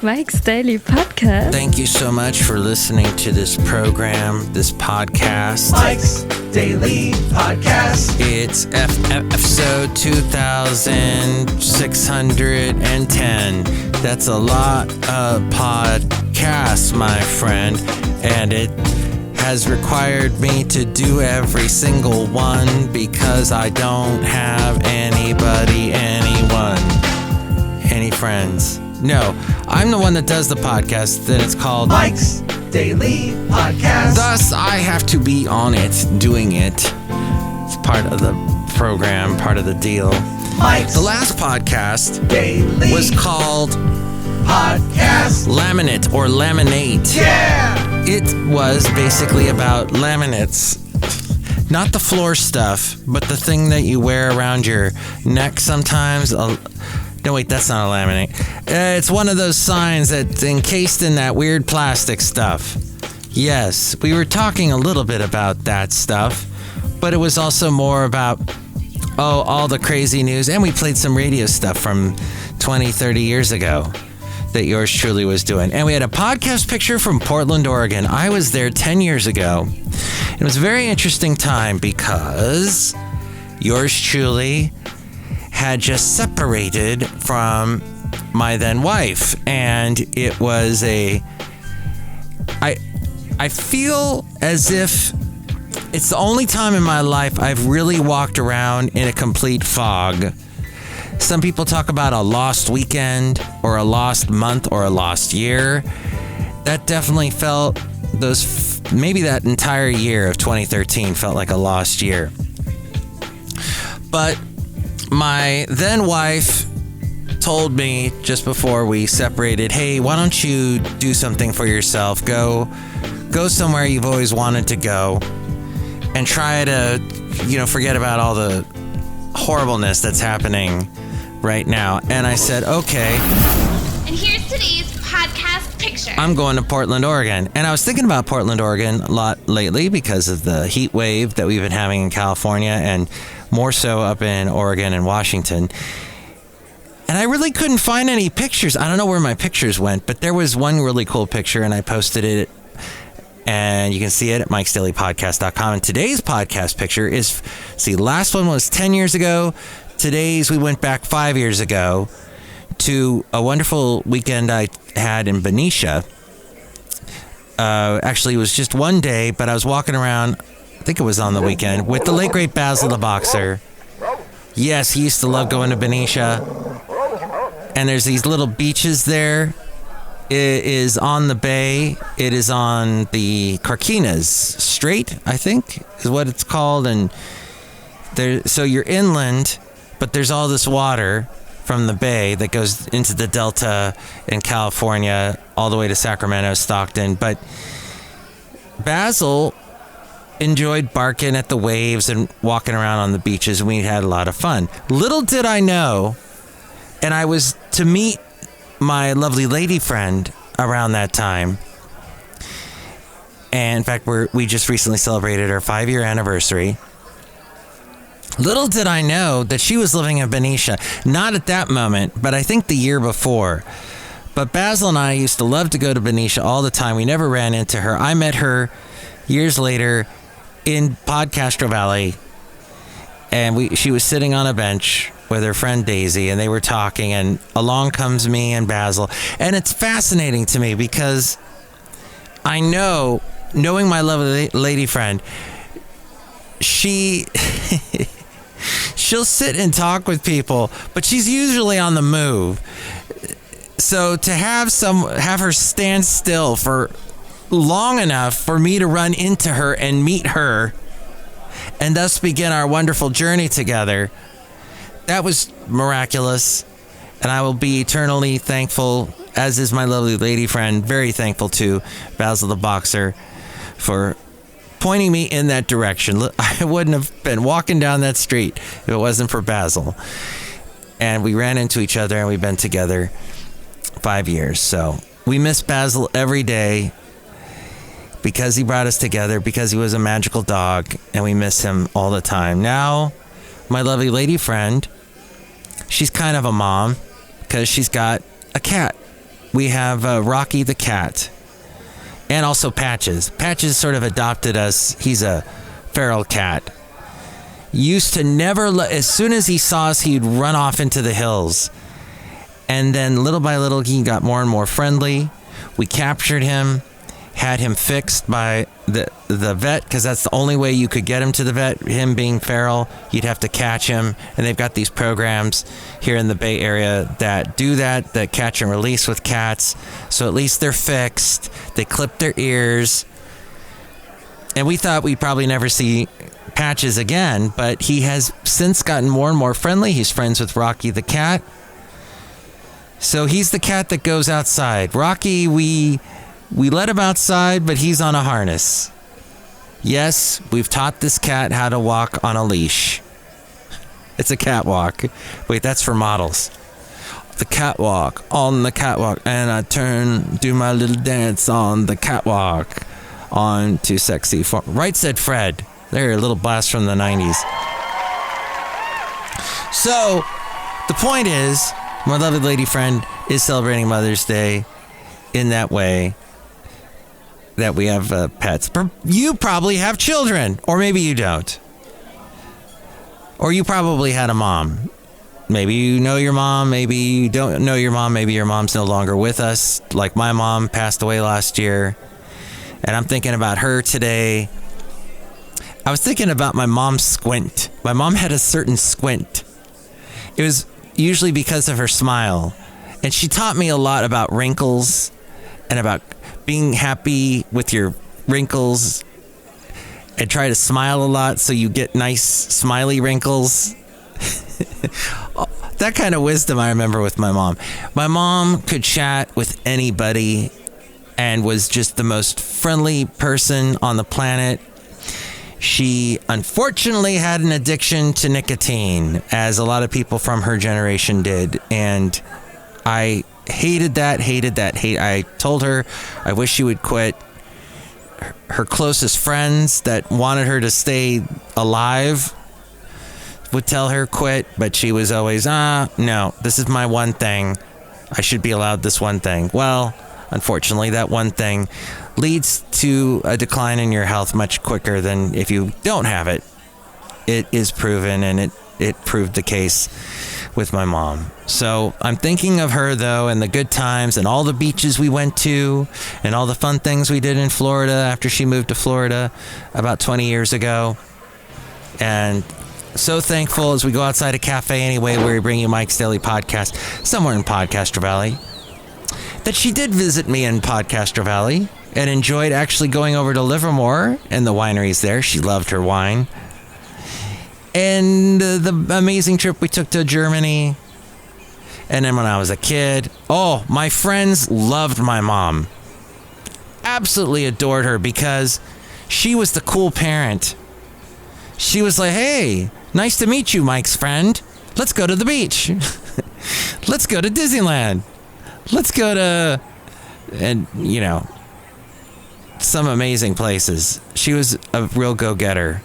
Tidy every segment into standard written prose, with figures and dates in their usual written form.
Mike's Daily Podcast. Thank you so much for listening to this program, this podcast. Mike's Daily Podcast. It's episode 2610. That's a lot of podcasts, my friend, and it has required me to do every single one because I don't have any friends. No, I'm the one that does the podcast, then it's called Mike's Daily Podcast. Thus, I have to be on it, doing it. It's part of the program, part of the deal. Mike's The last podcast Daily was called Podcast. Laminate or Laminate. Yeah! It was basically about laminates. Not the floor stuff, but the thing that you wear around your neck sometimes. No, wait, that's not a laminate. It's one of those signs that's encased in that weird plastic stuff. Yes, we were talking a little bit about that stuff, but it was also more about, all the crazy news. And we played some radio stuff from 20, 30 years ago that yours truly was doing. And we had a podcast picture from Portland, Oregon. I was there 10 years ago. It was a very interesting time because yours truly had just separated from my then wife. And it was I feel as if it's the only time in my life I've really walked around in a complete fog. Some people talk about a lost weekend or a lost month or a lost year. That definitely felt maybe that entire year of 2013 felt like a lost year. But my then wife told me just before we separated, hey, why don't you do something for yourself? Go somewhere you've always wanted to go and try to, forget about all the horribleness that's happening right now. And I said, okay. And here's today's podcast picture. I'm going to Portland, Oregon. And I was thinking about Portland, Oregon a lot lately because of the heat wave that we've been having in California and more so up in Oregon and Washington. And I really couldn't find any pictures. I don't know where my pictures went, but there was one really cool picture and I posted it. And you can see it at mikesdailypodcast.com. And today's podcast picture is, last one was 10 years ago. Today's, we went back 5 years ago to a wonderful weekend I had in Benicia. Actually, it was just one day, but I was walking around, I think it was on the weekend, with the late, great Basil the boxer. Yes, he used to love going to Benicia. And there's these little beaches there. It is on the bay. It is on the Carquinez Strait, I think, is what it's called. And so you're inland, but there's all this water from the bay that goes into the Delta in California, all the way to Sacramento, Stockton. But Basil enjoyed barking at the waves and walking around on the beaches, and we had a lot of fun. Little did I know, and I was to meet my lovely lady friend around that time. And in fact, we just recently celebrated our 5-year anniversary. Little did I know that she was living in Benicia. Not at that moment, but I think the year before. But Basil and I used to love to go to Benicia all the time. We never ran into her. I met her years later in Podcastro Valley. And she was sitting on a bench with her friend Daisy, and they were talking, and along comes me and Basil. And it's fascinating to me because I know, knowing my lovely lady friend, she'll sit and talk with people, but she's usually on the move. So to have her stand still for long enough for me to run into her and meet her, and thus begin our wonderful journey together, that was miraculous. And I will be eternally thankful, as is my lovely lady friend, very thankful to Basil the boxer for pointing me in that direction. I wouldn't have been walking down that street if it wasn't for Basil. And we ran into each other, and we've been together 5 years. So we miss Basil every day because he brought us together, because he was a magical dog, and we miss him all the time. Now, my lovely lady friend, she's kind of a mom because she's got a cat we have Rocky the cat, and also Patches. Patches sort of adopted us. He's a feral cat. Used to never, as soon as he saw us, he'd run off into the hills. And then little by little, he got more and more friendly. We captured him, had him fixed by the vet, because that's the only way you could get him to the vet. Him being feral, you'd have to catch him. And they've got these programs here in the Bay Area that do that catch and release with cats. So at least they're fixed. They clip their ears. And we thought we'd probably never see Patches again, but he has since gotten more and more friendly. He's friends with Rocky the cat. So he's the cat that goes outside. Rocky, we let him outside, but he's on a harness. Yes, we've taught this cat how to walk on a leash. It's a catwalk. Wait, that's for models. The catwalk, on the catwalk, and I do my little dance on the catwalk. On to sexy form. Right, said Fred. They're a little blast from the 90s. So, the point is, my lovely lady friend is celebrating Mother's Day in that way that we have pets. You probably have children, or maybe you don't. Or you probably had a mom. Maybe you know your mom, maybe you don't know your mom, maybe your mom's no longer with us, like my mom passed away last year. And I'm thinking about her today. I was thinking about my mom's squint. My mom had a certain squint. It was usually because of her smile. And she taught me a lot about wrinkles and about being happy with your wrinkles and try to smile a lot so you get nice smiley wrinkles. That kind of wisdom I remember with my mom. My mom could chat with anybody and was just the most friendly person on the planet. She unfortunately had an addiction to nicotine, as a lot of people from her generation did. And I hated that. I told her I wish she would quit. Her closest friends that wanted her to stay alive would tell her quit, but she was always, no, this is my one thing. I should be allowed this one thing. Well, unfortunately, that one thing leads to a decline in your health much quicker than if you don't have it. It is proven, and it proved the case with my mom. So I'm thinking of her, though, and the good times and all the beaches we went to and all the fun things we did in Florida after she moved to Florida about 20 years ago. And so thankful as we go outside a Café Anyway, where we bring you Mike's Daily Podcast, somewhere in Podcaster Valley, that she did visit me in Podcaster Valley and enjoyed actually going over to Livermore and the wineries there. She loved her wine. And the amazing trip we took to Germany. And then when I was a kid, my friends loved my mom. Absolutely adored her because she was the cool parent. She was like, hey, nice to meet you, Mike's friend. Let's go to the beach. Let's go to Disneyland. Let's go to, and some amazing places. She was a real go-getter.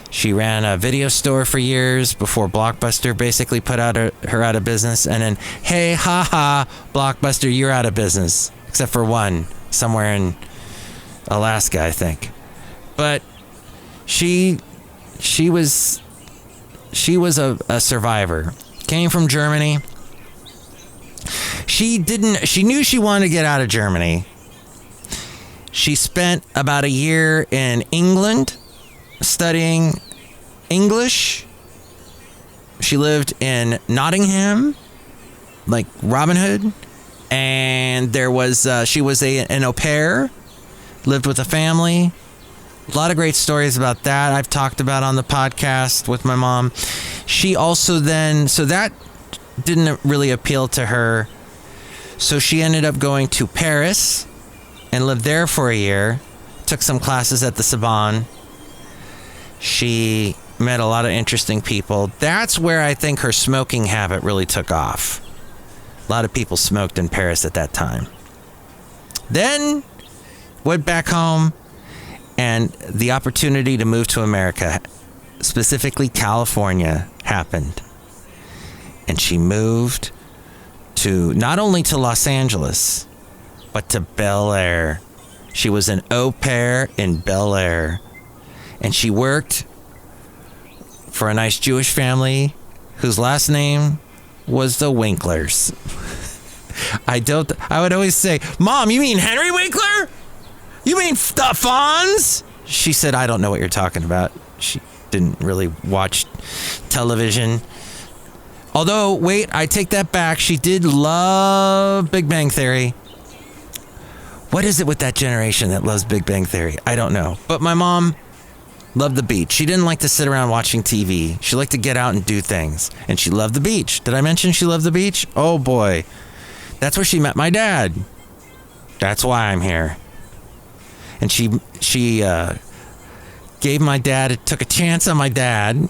She ran a video store for years before Blockbuster basically put her out of business. And then, hey, haha, Blockbuster, you're out of business. Except for one, somewhere in Alaska, I think. But she was a survivor. Came from Germany. She knew she wanted to get out of Germany. She spent about a year in England studying English. She lived in Nottingham, like Robin Hood. And she was an au pair, lived with a family. A lot of great stories about that I've talked about on the podcast with my mom. She also so that didn't really appeal to her. So she ended up going to Paris and lived there for a year. Took some classes at the Sorbonne. She met a lot of interesting people. That's where I think her smoking habit really took off. A lot of people smoked in Paris at that time. Then went back home, and the opportunity to move to America, specifically California, happened. And she moved to not only to Los Angeles, but to Bel Air. She was an au pair in Bel Air. And she worked for a nice Jewish family whose last name was the Winklers. I would always say, Mom, you mean Henry Winkler? You mean the Fonz? She said, I don't know what you're talking about. She didn't really watch television. Although, wait, I take that back. She did love Big Bang Theory. What is it with that generation that loves Big Bang Theory? I don't know. But my mom loved the beach. She didn't like to sit around watching TV. She liked to get out and do things. And she loved the beach. Did I mention she loved the beach? Oh, boy. That's where she met my dad. That's why I'm here. And she gave my dad, took a chance on my dad.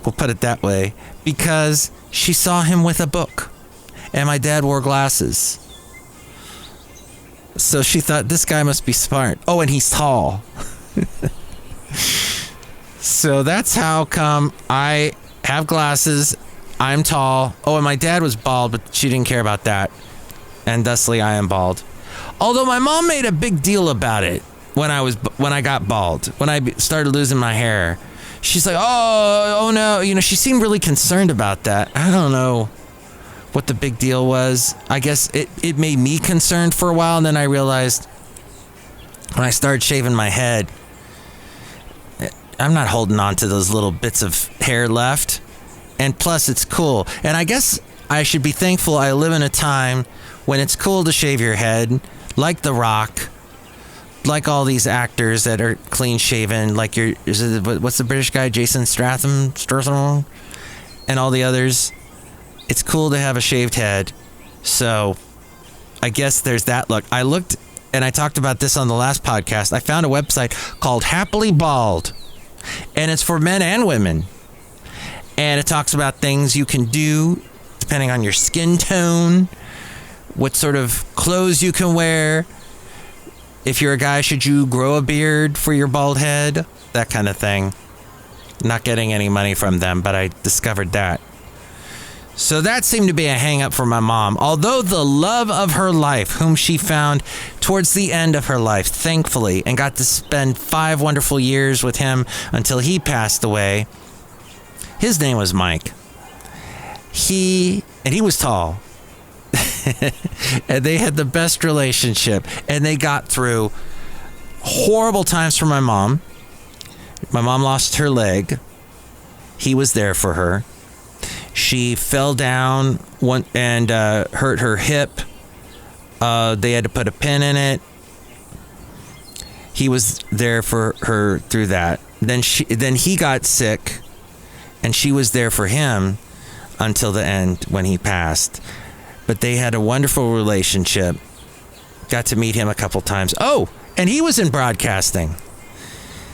We'll put it that way. Because she saw him with a book. And my dad wore glasses. So she thought, this guy must be smart. Oh, and he's tall. So that's how come I have glasses. I'm tall. Oh, and my dad was bald, but she didn't care about that. And thusly, I am bald. Although my mom made a big deal about it when I got bald, when I started losing my hair. She's like, oh no. You know, she seemed really concerned about that. I don't know what the big deal was. I guess it made me concerned for a while. And then I realized when I started shaving my head, I'm not holding on to those little bits of hair left. And plus, it's cool. And I guess I should be thankful I live in a time when it's cool to shave your head, like The Rock, like all these actors that are clean shaven, like what's the British guy, Jason Statham, and all the others. It's cool to have a shaved head. So I guess there's that look. I looked, and I talked about this on the last podcast. I found a website called Happily Bald, and it's for men and women. And it talks about things you can do depending on your skin tone, what sort of clothes you can wear. If you're a guy, should you grow a beard for your bald head? That kind of thing. Not getting any money from them, but I discovered that. So that seemed to be a hang-up for my mom. Although the love of her life, whom she found towards the end of her life, thankfully, and got to spend 5 wonderful years with him until he passed away. His name was Mike. He was tall. And they had the best relationship. And they got through horrible times for my mom. My mom lost her leg. He was there for her. She fell down and hurt her hip. They had to put a pin in it. He was there for her through that. Then he got sick. And she was there for him until the end when he passed. But they had a wonderful relationship. Got to meet him a couple times. Oh, and he was in broadcasting.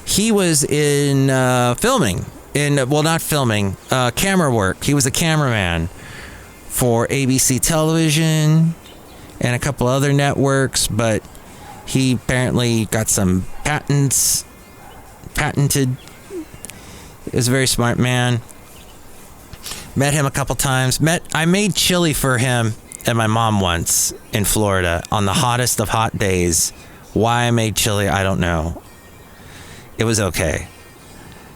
He was in filming. Not filming, camera work. He was a cameraman for ABC Television and a couple other networks. But he apparently got some patented. He was a very smart man. Met him a couple times. I made chili for him and my mom once in Florida on the hottest of hot days. Why I made chili, I don't know. It was okay.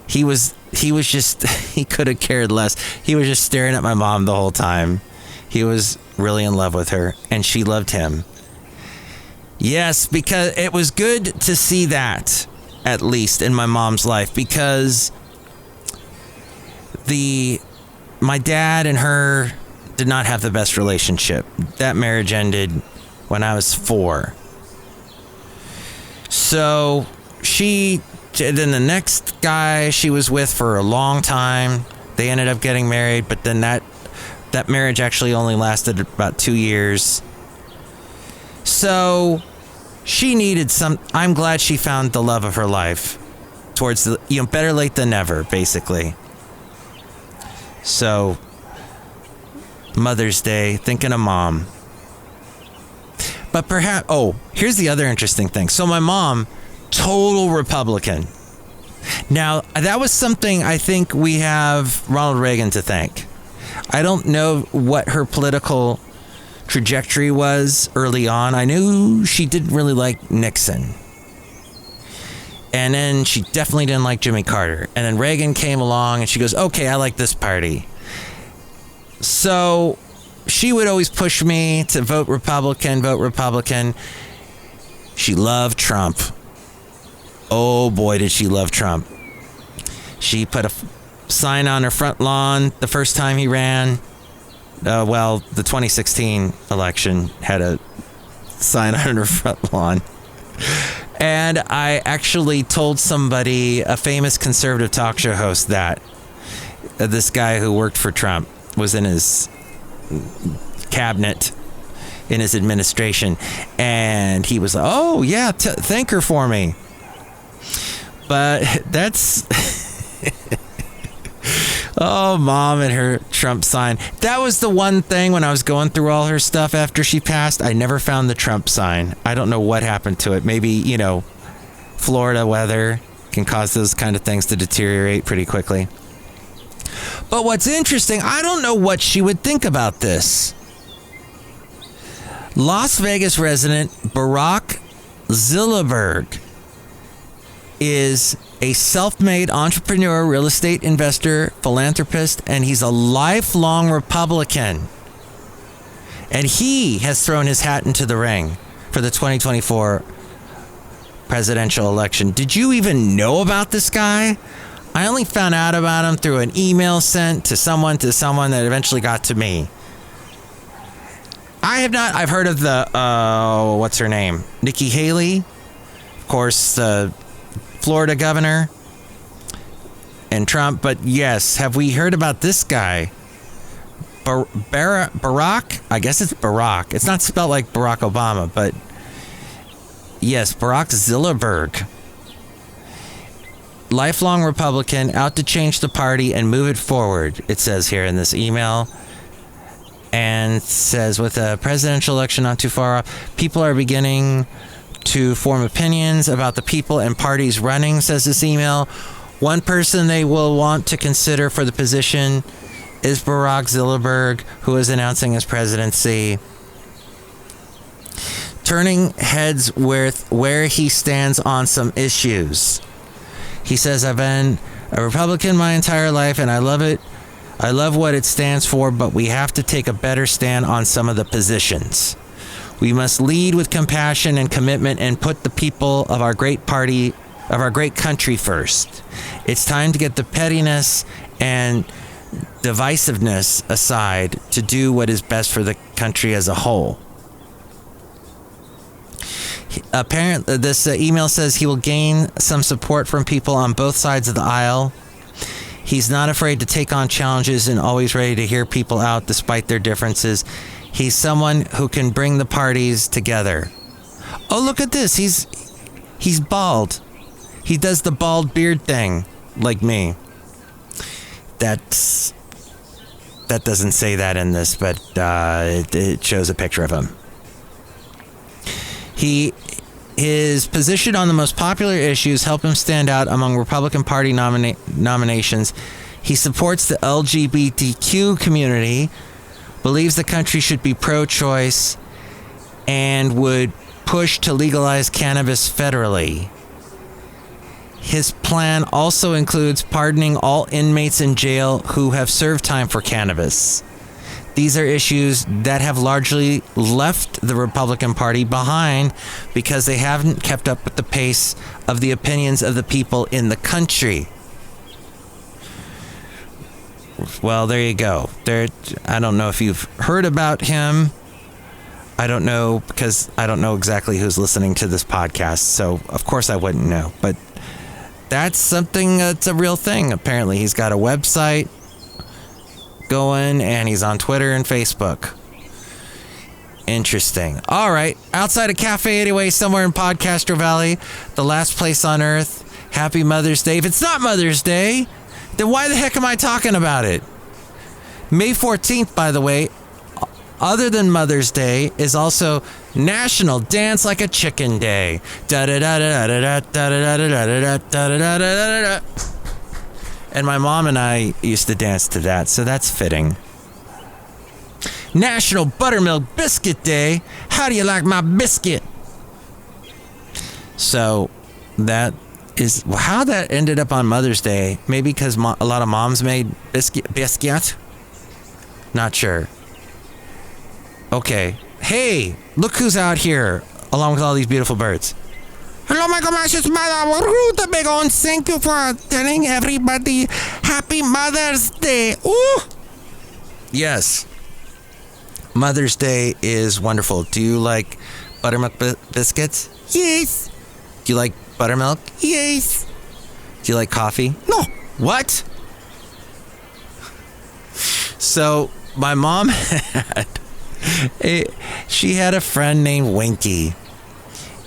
He was just, he could have cared less. He was just staring at my mom the whole time. He was really in love with her, and she loved him. Yes, because it was good to see that, at least in my mom's life, because my dad and her did not have the best relationship. That marriage ended when I was 4. So then the next guy she was with for a long time, they ended up getting married, but then that marriage actually only lasted about 2 years. So she needed I'm glad she found the love of her life towards better late than never, basically. So, Mother's Day, thinking of Mom. But perhaps, here's the other interesting thing. So my mom, total Republican. Now, that was something I think we have Ronald Reagan to thank. I don't know what her political trajectory was early on. I knew she didn't really like Nixon. And then she definitely didn't like Jimmy Carter. And then Reagan came along and she goes, okay, I like this party. So she would always push me to vote Republican, vote Republican. She loved Trump. Oh boy, did she love Trump. She put a sign on her front lawn the first time he ran. The 2016 election had a sign on her front lawn. And I actually told somebody, a famous conservative talk show host, that this guy who worked for Trump was in his cabinet, in his administration. And he was like, oh, yeah, thank her for me. But that's... Oh, Mom and her Trump sign. That was the one thing when I was going through all her stuff after she passed. I never found the Trump sign. I don't know what happened to it. Maybe, Florida weather can cause those kind of things to deteriorate pretty quickly. But what's interesting, I don't know what she would think about this. Las Vegas resident Barack Zillerberg is a self-made entrepreneur, real estate investor, philanthropist, and he's a lifelong Republican. And he has thrown his hat into the ring for the 2024 presidential election. Did you even know about this guy? I only found out about him through an email sent to someone that eventually got to me. I have not. I've heard of the, what's her name? Nikki Haley. Of course, the Florida governor and Trump. But yes, have we heard about this guy? Barack? I guess it's Barack. It's not spelled like Barack Obama, but yes, Barack Zillerberg. Lifelong Republican, out to change the party and move it forward, it says here in this email. And says, with a presidential election not too far off, people are beginning to form opinions about the people and parties running, says this email. One person they will want to consider for the position is Barack Zillerberg, who is announcing his presidency. Turning heads with where he stands on some issues. He says, I've been a Republican my entire life and I love it. I love what it stands for, but we have to take a better stand on some of the positions. We must lead with compassion and commitment and put the people of our great party, of our great country first. It's time to get the pettiness and divisiveness aside to do what is best for the country as a whole. Apparently, this email says he will gain some support from people on both sides of the aisle. He's not afraid to take on challenges and always ready to hear people out despite their differences. He's someone who can bring the parties together. Oh, look at this. He's bald. He does the bald beard thing, like me. That doesn't say that in this, but it shows a picture of him. His position on the most popular issues help him stand out among Republican Party nominations. He supports the LGBTQ community, believes the country should be pro-choice, and would push to legalize cannabis federally. His plan also includes pardoning all inmates in jail who have served time for cannabis. These are issues that have largely left the Republican Party behind because they haven't kept up with the pace of the opinions of the people in the country. Well, there you go. I don't know if you've heard about him. I don't know, because I don't know exactly who's listening to this podcast, so of course I wouldn't know. But that's something that's a real thing. Apparently, he's got a website going, and he's on Twitter and Facebook. Interesting. All right. Outside of Café Anyway, somewhere in Podcaster Valley, the last place on earth. Happy Mother's Day. If it's not Mother's Day, then why the heck am I talking about it? May 14th, by the way, other than Mother's Day, is also National Dance Like a Chicken Day. And my mom and I used to dance to that, so that's fitting. National Buttermilk Biscuit Day. How do you like my biscuit? So that is how that ended up on Mother's Day. Maybe because a lot of moms made biscuit. Not sure. Okay. Hey, look who's out here along with all these beautiful birds. Hello, my gosh, it's Madame Rootabega, and thank you for telling everybody Happy Mother's Day. Ooh! Yes. Mother's Day is wonderful. Do you like buttermilk biscuits? Yes. Do you like buttermilk? Yes. Do you like coffee? No. What? So, my mom she had a friend named Winky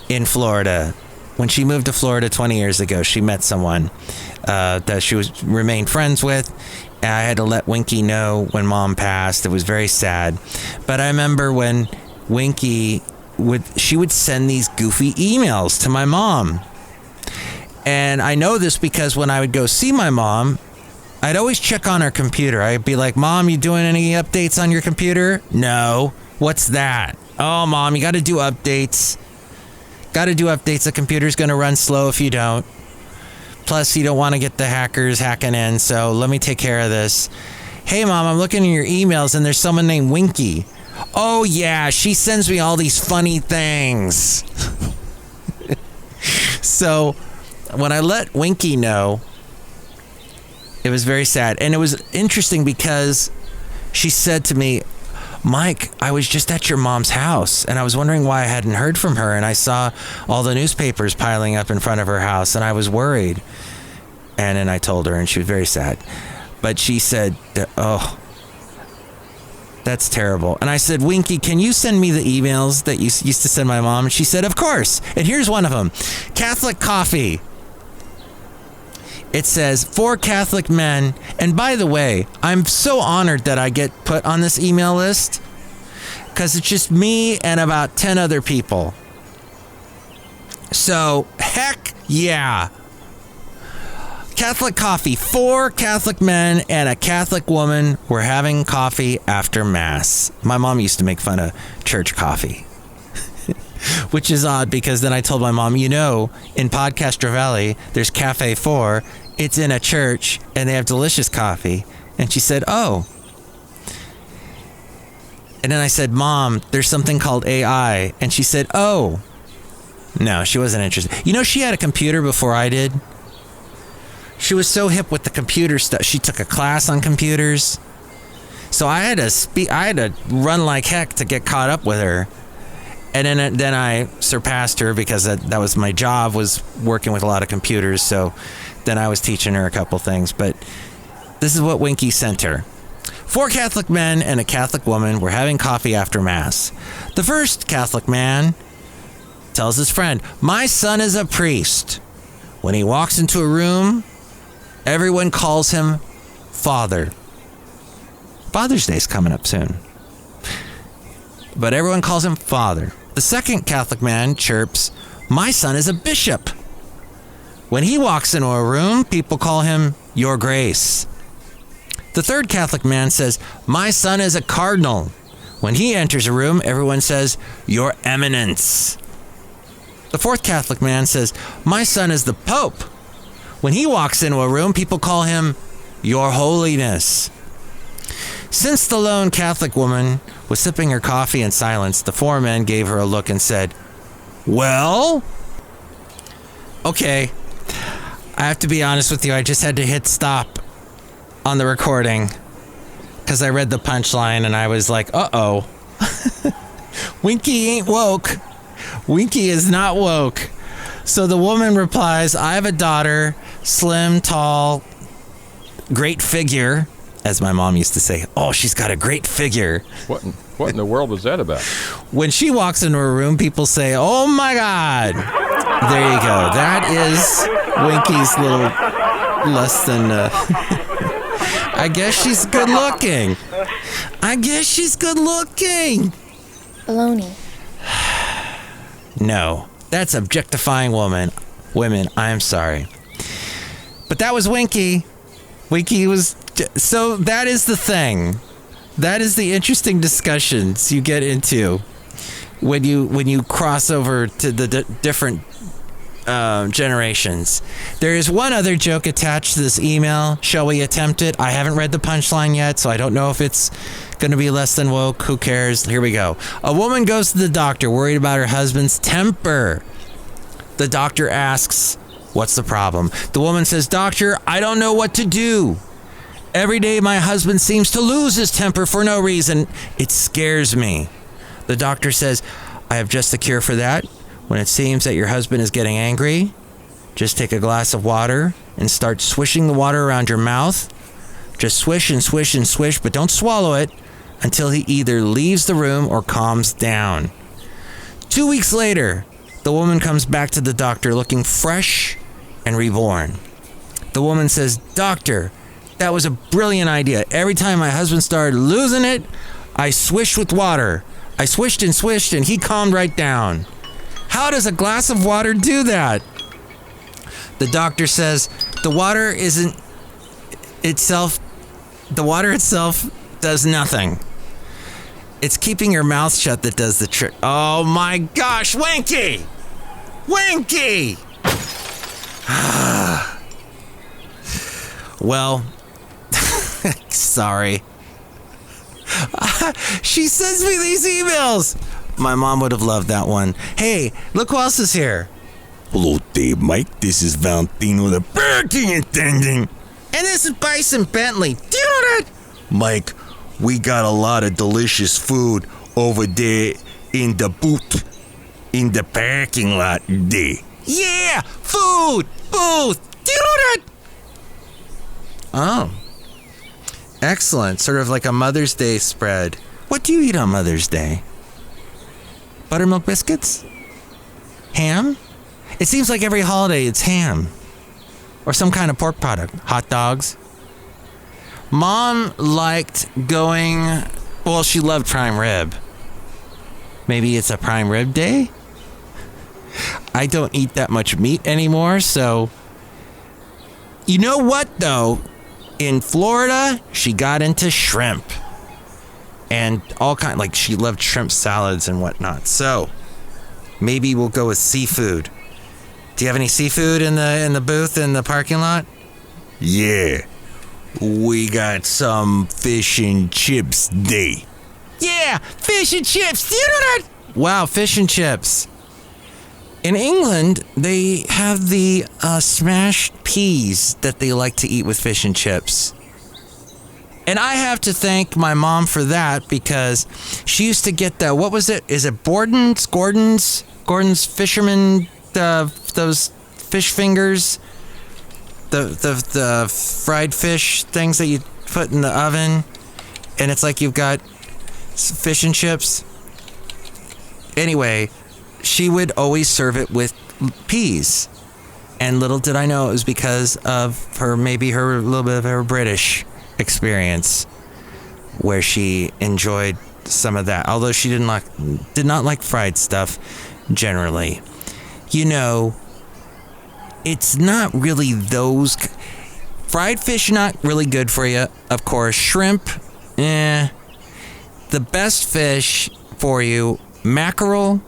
in Florida. When she moved to Florida 20 years ago, she met someone that she remained friends with. And I had to let Winky know when Mom passed. It was very sad. But I remember when Winky would send these goofy emails to my mom. And I know this because when I would go see my mom, I'd always check on her computer. I'd be like, Mom, you doing any updates on your computer? No. What's that? Oh, Mom, you got to do updates. Got to do updates. The computer's going to run slow if you don't. Plus, you don't want to get the hackers hacking in, so let me take care of this. Hey, Mom, I'm looking in your emails, and there's someone named Winky. Oh, yeah, she sends me all these funny things. So, when I let Winky know, it was very sad. And it was interesting because she said to me, Mike, I was just at your mom's house and I was wondering why I hadn't heard from her, and I saw all the newspapers piling up in front of her house and I was worried. And then I told her and she was very sad. But she said, oh, that's terrible. And I said, Winky, can you send me the emails that you used to send my mom? And she said, of course. And here's one of them. Catholic coffee. It says, for Catholic men. And by the way, I'm so honored that I get put on this email list because it's just me and about 10 other people. So, heck yeah. Catholic coffee. 4 Catholic men and a Catholic woman were having coffee after Mass. My mom used to make fun of church coffee. Which is odd because then I told my mom, in Podcastro Valley, there's Cafe 4. It's in a church and they have delicious coffee. And she said, oh. And then I said, Mom, there's something called AI. And she said, oh. No, she wasn't interested. She had a computer before I did. She was so hip with the computer stuff. She took a class on computers. So I had to run like heck to get caught up with her. And then I surpassed her because that was my job, was working with a lot of computers. So then I was teaching her a couple things. But this is what Winky sent her. 4 Catholic men and a Catholic woman were having coffee after Mass. The first Catholic man tells his friend, my son is a priest. When he walks into a room, everyone calls him Father. Father's Day's coming up soon. But everyone calls him Father. The second Catholic man chirps, my son is a bishop. When he walks into a room, people call him Your Grace. The third Catholic man says, my son is a cardinal. When he enters a room, everyone says, Your Eminence. The fourth Catholic man says, my son is the Pope. When he walks into a room, people call him Your Holiness. Since the lone Catholic woman was sipping her coffee in silence, the 4 men gave her a look and said, well? Okay, I have to be honest with you. I just had to hit stop on the recording because I read the punchline and I was like, uh-oh. Winky ain't woke. Winky is not woke. So the woman replies, I have a daughter, slim, tall, great figure. As my mom used to say, oh, she's got a great figure. What in the world was that about? When she walks into a room, people say, oh my God. There you go. That is Winky's little less than... I guess she's good looking. Baloney. No, that's objectifying women. I'm sorry. But that was Winky. Winky was... So that is the thing. That is the interesting discussions you get into when you cross over to the different generations. There is one other joke attached to this email. Shall we attempt it? I haven't read the punchline yet, so I don't know if it's going to be less than woke. Who cares? Here we go. A woman goes to the doctor worried about her husband's temper. The doctor asks, "What's the problem?" The woman says, "Doctor, I don't know what to do. Every day my husband seems to lose his temper for no reason. It scares me." The doctor says, "I have just the cure for that. When it seems that your husband is getting angry, just take a glass of water and start swishing the water around your mouth. Just swish and swish and swish, but don't swallow it until he either leaves the room or calms down." 2 weeks later, the woman comes back to the doctor looking fresh and reborn. The woman says, "Doctor, that was a brilliant idea. Every time my husband started losing it, I swished with water. I swished and he calmed right down. How does a glass of water do that?" The doctor says, the water itself does nothing. It's keeping your mouth shut that does the trick. Oh my gosh, Winky! Winky! Well, sorry. She sends me these emails. My mom would have loved that one. Hey, look who else is here. Hello, Dave, Mike. This is Valentino, the parking attendant. And this is Bison Bentley. Do you know that? Mike, we got a lot of delicious food over there in the booth, in the parking lot there. Yeah, food, booth. Do you know that? Oh, excellent. Sort of like a Mother's Day spread. What do you eat on Mother's Day? Buttermilk biscuits? Ham? It seems like every holiday it's ham. Or some kind of pork product. Hot dogs. Mom liked going... Well, she loved prime rib. Maybe it's a prime rib day? I don't eat that much meat anymore, so... You know what, though? In Florida, she got into shrimp. And all kind, like she loved shrimp salads and whatnot. So maybe we'll go with seafood. Do you have any seafood in the booth in the parking lot? Yeah, we got some fish and chips day. Yeah, fish and chips. Do you know that? Wow, fish and chips. In England, they have the smashed peas that they like to eat with fish and chips. And I have to thank my mom for that because she used to get the, what was it? Is it Gordon's fisherman, those fish fingers? The fried fish things that you put in the oven. And it's like you've got fish and chips. Anyway, she would always serve it with peas. And little did I know it was because of her, maybe her, a little bit of her British experience where she enjoyed some of that, although she did not like fried stuff generally. You know, it's not really those fried fish, not really good for you, of course. Shrimp, the best fish for you, mackerel,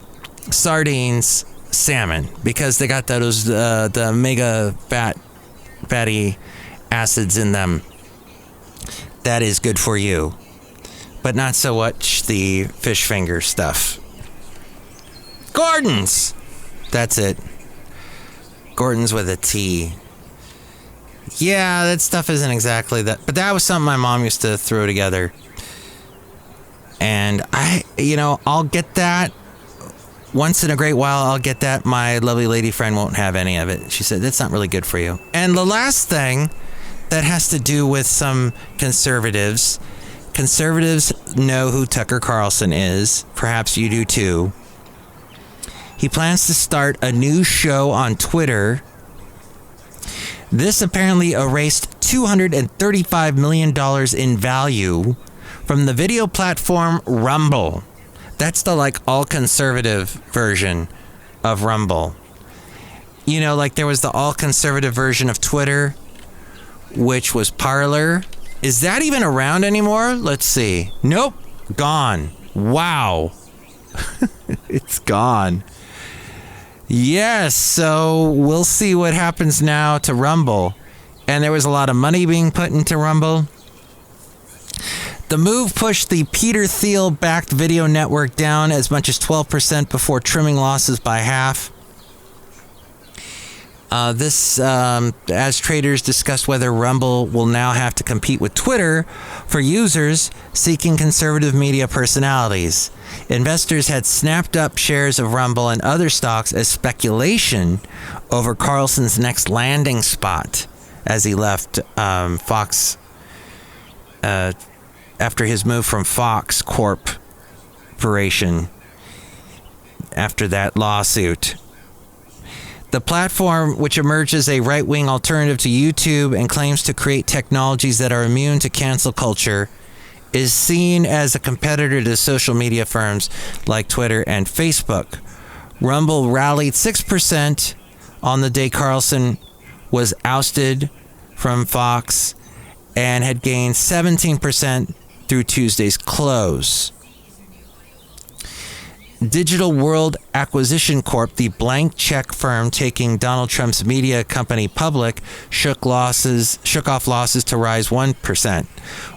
sardines, salmon, because they got those the omega fatty acids in them. That is good for you, but not so much the fish finger stuff. Gordon's, that's it. Gordon's with a T. Yeah, that stuff isn't exactly that, but that was something my mom used to throw together. And I'll get that once in a great while. I'll get that. My lovely lady friend won't have any of it. She said, that's not really good for you. And the last thing that has to do with some conservatives. Conservatives know who Tucker Carlson is. Perhaps you do too. He plans to start a new show on Twitter. This apparently erased $235 million in value from the video platform Rumble. That's the all conservative version of Rumble. You know, like there was the all conservative version of Twitter, which was Parler, Is that even around anymore? Let's see. Nope. Gone. Wow. It's gone. Yes, so we'll see what happens now to Rumble. And there was a lot of money being put into Rumble. The move pushed the Peter Thiel-backed video network down as much as 12% before trimming losses by half. As traders discussed whether Rumble will now have to compete with Twitter for users seeking conservative media personalities. Investors had snapped up shares of Rumble and other stocks as speculation over Carlson's next landing spot as he left Fox after his move from Fox Corporation after that lawsuit. The platform, which emerges a right-wing alternative to YouTube and claims to create technologies that are immune to cancel culture, is seen as a competitor to social media firms like Twitter and Facebook. Rumble rallied 6% on the day Carlson was ousted from Fox and had gained 17% through Tuesday's close. Digital World Acquisition Corp, the blank check firm taking Donald Trump's media company public, shook off losses to rise 1%,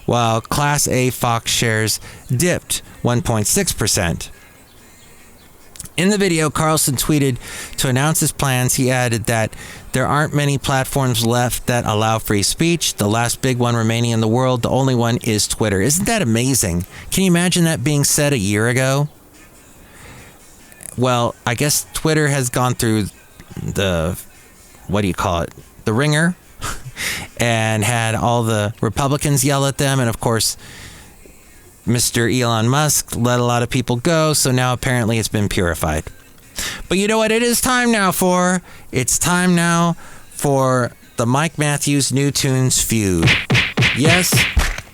while Class A Fox shares dipped 1.6%. In the video, Carlson tweeted to announce his plans. He added that there aren't many platforms left that allow free speech. The last big one remaining in the world, the only one, is Twitter. Isn't that amazing? Can you imagine that being said a year ago? Well, I guess Twitter has gone through the ringer, and had all the Republicans yell at them. And of course, Mr. Elon Musk let a lot of people go. So now apparently it's been purified. But you know what it is time now for? It's time now for the Mike Matthews New Tunes Feud. Yes,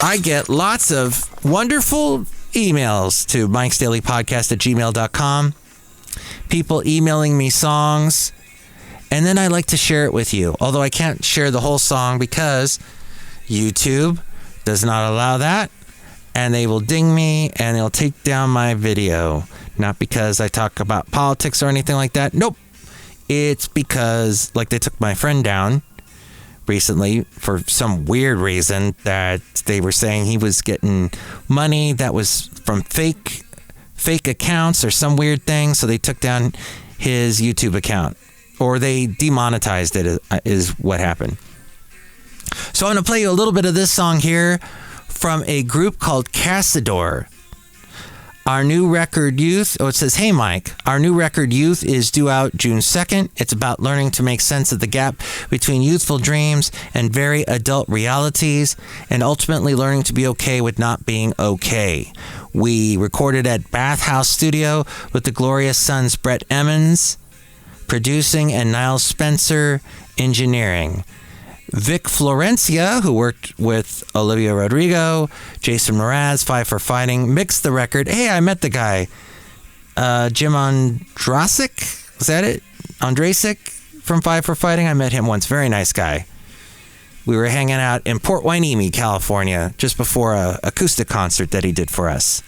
I get lots of wonderful emails to Mike's Daily Podcast at gmail.com. People emailing me songs, and then I like to share it with you. Although I can't share the whole song because YouTube does not allow that, and they will ding me and they'll take down my video. Not because I talk about politics or anything like that. Nope. It's because, like, they took my friend down recently for some weird reason that they were saying he was getting money that was from fake accounts or some weird thing, so they took down his YouTube account, or they demonetized it, is what happened. So I'm going to play you a little bit of this song here from a group called Cassador. Our new record, Youth, it says, "Hey Mike, our new record, Youth, is due out June 2nd. It's about learning to make sense of the gap between youthful dreams and very adult realities, and ultimately learning to be okay with not being okay. We recorded at Bathhouse Studio with the glorious sons Brett Emmons producing and Niles Spencer engineering. Vic Florencia, who worked with Olivia Rodrigo, Jason Mraz, Five for Fighting, mixed the record. Hey, I met the guy. Jim Andrasik, is that it? Andrasik from Five for Fighting. I met him once. Very nice guy. We were hanging out in Port Hueneme, California, just before a acoustic concert that he did for us.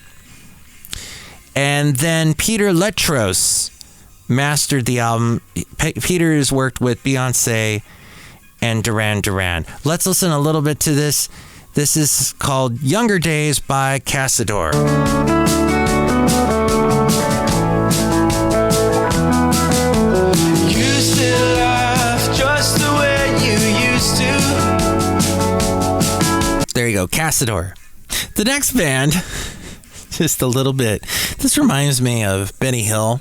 And then Peter Letros mastered the album. Peter has worked with Beyonce and Duran Duran. Let's listen a little bit to this. This is called Younger Days by Cassador. You still laugh just the way you used to. There you go, Cassador. The next band, just a little bit. This reminds me of Benny Hill.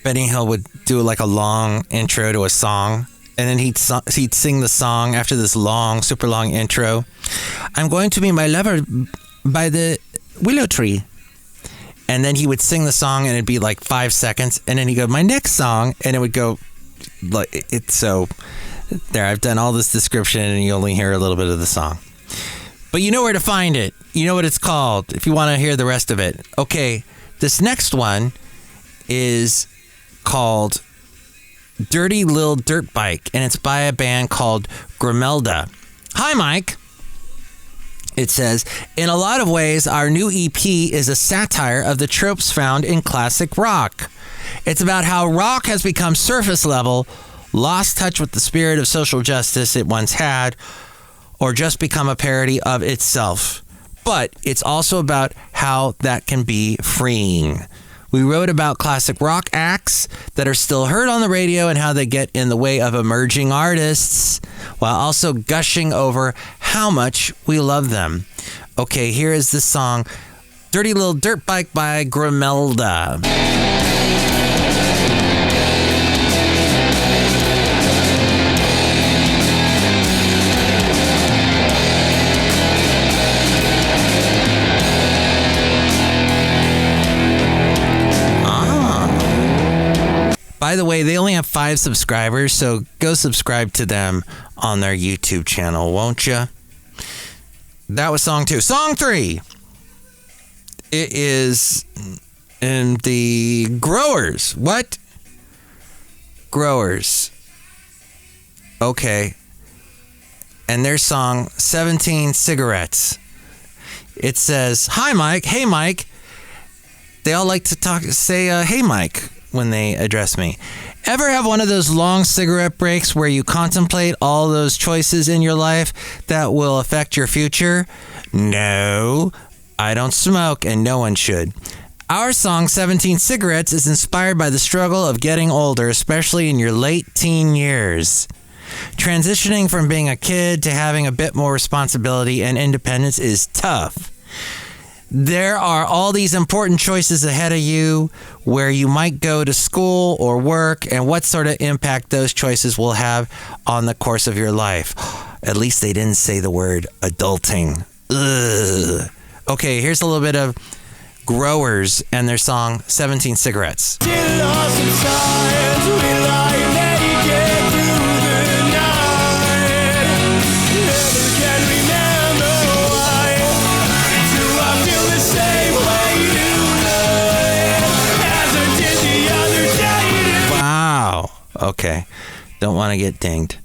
Benny Hill would do like a long intro to a song, and then he'd sing the song after this long, super long intro. I'm going to be my lover by the willow tree. And then he would sing the song, and it'd be like 5 seconds, and then he'd go, my next song, and it would go like it's so. There, I've done all this description, and you only hear a little bit of the song. But you know where to find it. You know what it's called if you want to hear the rest of it. Okay, this next one is called Dirty Lil Dirt Bike, and it's by a band called Grimelda. Hi, Mike. It says, in a lot of ways, our new EP is a satire of the tropes found in classic rock. It's about how rock has become surface level, lost touch with the spirit of social justice it once had, or just become a parody of itself. But it's also about how that can be freeing. We wrote about classic rock acts that are still heard on the radio and how they get in the way of emerging artists, while also gushing over how much we love them. Okay, here is the song Dirty Little Dirt Bike by Grimelda. By the way, they only have 5 subscribers, so go subscribe to them on their YouTube channel, won't you? That was song 2. Song 3. It is in the Growers. What? Growers. Okay. And their song, 17 Cigarettes. It says, hi, Mike. Hey, Mike. They all like to say, hey, Mike, when they address me. Ever have one of those long cigarette breaks where you contemplate all those choices in your life that will affect your future? No, I don't smoke and no one should. Our song 17 Cigarettes is inspired by the struggle of getting older, especially in your late teen years. Transitioning from being a kid to having a bit more responsibility and independence is tough. There are all these important choices ahead of you, where you might go to school or work, and what sort of impact those choices will have on the course of your life. At least they didn't say the word adulting. Ugh. Okay, here's a little bit of Growers and their song 17 Cigarettes. Okay, don't want to get dinged.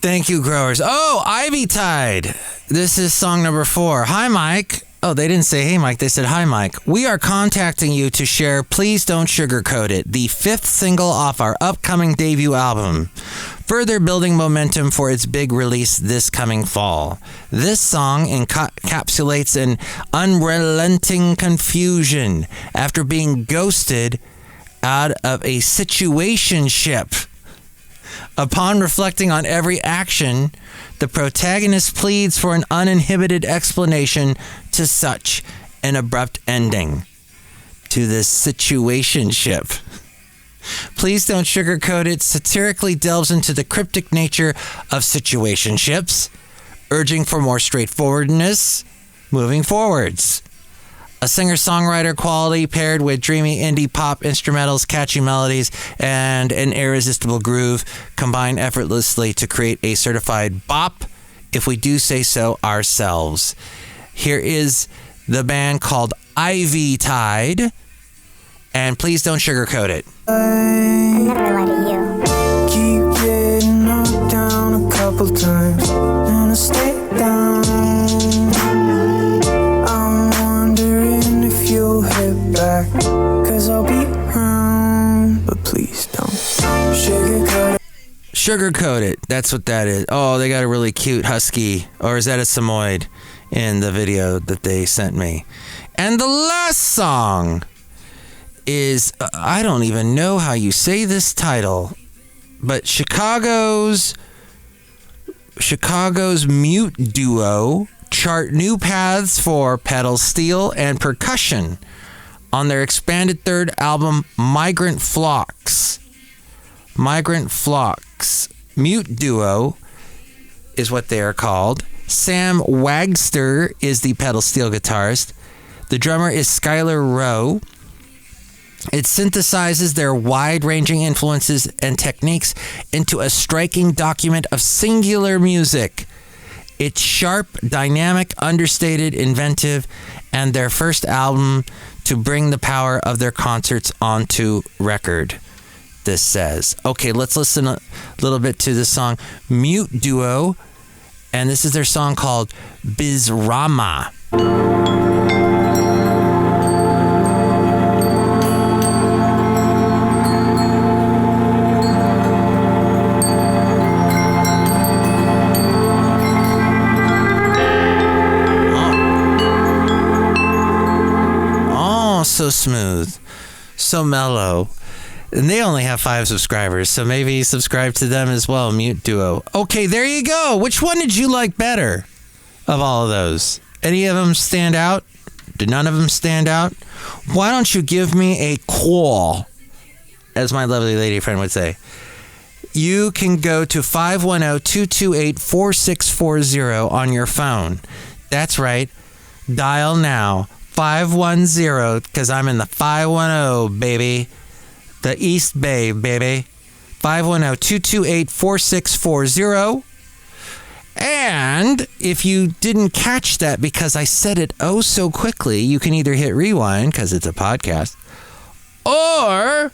Thank you, Growers. Oh, Ivy Tide. This is song number 4. Hi, Mike. Oh, they didn't say hey, Mike. They said hi, Mike. We are contacting you to share Please Don't Sugarcoat It, the 5th single off our upcoming debut album, further building momentum for its big release this coming fall. This song encapsulates an unrelenting confusion after being ghosted out of a situationship. Upon reflecting on every action, the protagonist pleads for an uninhibited explanation to such an abrupt ending to this situationship. Please Don't Sugarcoat It satirically delves into the cryptic nature of situationships, urging for more straightforwardness moving forwards. A singer-songwriter quality paired with dreamy indie pop instrumentals, catchy melodies, and an irresistible groove combine effortlessly to create a certified bop, if we do say so ourselves. Here is the band called Ivy Tide, and Please Don't Sugarcoat It. I'm never gonna lie to you. Keep getting knocked down a couple times, and I stay down. You'll hit back, 'cause I'll be around, but please don't sugarcoat it. Sugarcoat It, that's what that is. Oh, they got a really cute husky, or is that a Samoyed, in the video that they sent me. And the last song is, I don't even know how you say this title, but Chicago's mute duo chart new paths for pedal steel and percussion on their expanded 3rd album, Migrant Flocks. Migrant Flocks. Mute duo is what they are called. Sam Wagster is the pedal steel guitarist. The drummer is Skylar Rowe. It synthesizes their wide-ranging influences and techniques into a striking document of singular music. It's sharp, dynamic, understated, inventive, and their first album to bring the power of their concerts onto record, this says. Okay, let's listen a little bit to the song Mute Duo And this is their song called Bizrama. So smooth, so mellow. And they only have 5 subscribers, so maybe subscribe to them as well, Mute Duo. Okay, there you go. Which one did you like better of all of those? Any of them stand out? Did none of them stand out? Why don't you give me a call, as my lovely lady friend would say. You can go to 510-228-4640 on your phone. That's right. Dial now. 510, because I'm in the 510, baby. The East Bay, baby. 510-228-4640. And if you didn't catch that because I said it oh so quickly, you can either hit rewind, because it's a podcast, or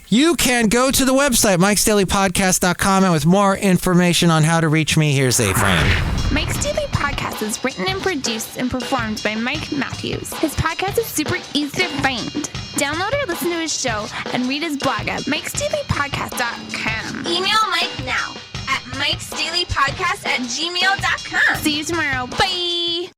you can go to the website, mikesdailypodcast.com, and with more information on how to reach me, here's a frame. Mike's Daily Podcast is written and produced and performed by Mike Matthews. His podcast is super easy to find. Download or listen to his show and read his blog at mikesdailypodcast.com. Email Mike now at mikesdailypodcast@gmail.com. See you tomorrow. Bye!